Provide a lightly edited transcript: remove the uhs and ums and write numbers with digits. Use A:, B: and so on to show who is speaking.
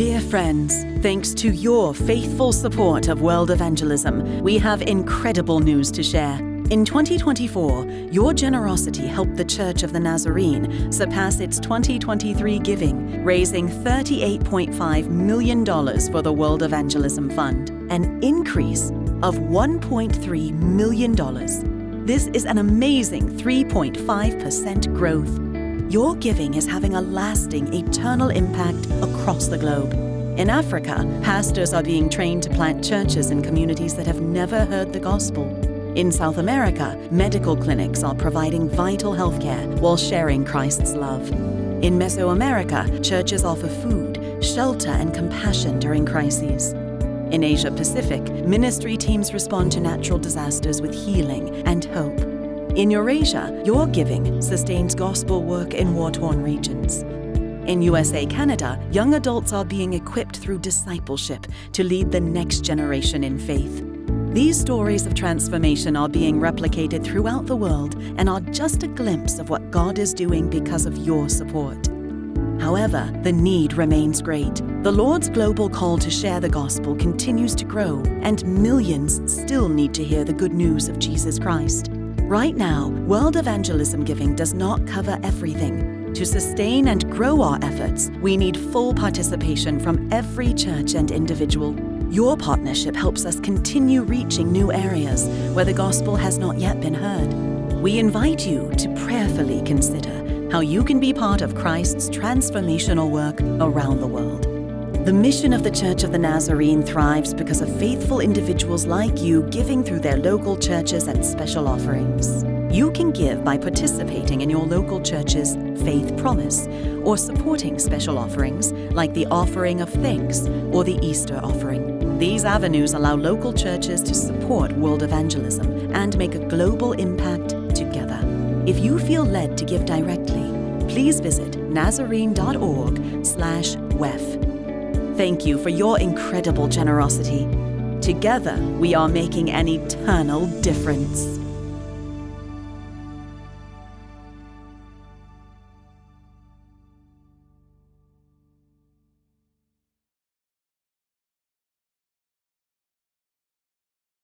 A: Dear friends, thanks to your faithful support of world evangelism, we have incredible news to share. In 2024, your generosity helped the Church of the Nazarene surpass its 2023 giving, raising $38.5 million for the World Evangelism Fund, an increase of $1.3 million. This is an amazing 3.5% growth. Your giving is having a lasting, eternal impact across the globe. In Africa, pastors are being trained to plant churches in communities that have never heard the gospel. In South America, medical clinics are providing vital health care while sharing Christ's love. In Mesoamerica, churches offer food, shelter, and compassion during crises. In Asia Pacific, ministry teams respond to natural disasters with healing and hope. In Eurasia, your giving sustains gospel work in war-torn regions. In USA, Canada, young adults are being equipped through discipleship to lead the next generation in faith. These stories of transformation are being replicated throughout the world and are just a glimpse of what God is doing because of your support. However, the need remains great. The Lord's global call to share the gospel continues to grow, and millions still need to hear the good news of Jesus Christ. Right now, world evangelism giving does not cover everything. To sustain and grow our efforts, we need full participation from every church and individual. Your partnership helps us continue reaching new areas where the gospel has not yet been heard. We invite you to prayerfully consider how you can be part of Christ's transformational work around the world. The mission of the Church of the Nazarene thrives because of faithful individuals like you giving through their local churches and special offerings. You can give by participating in your local church's faith promise or supporting special offerings like the offering of thanks or the Easter offering. These avenues allow local churches to support world evangelism and make a global impact together. If you feel led to give directly, please visit nazarene.org/WEF. Thank you for your incredible generosity. Together, we are making an eternal difference.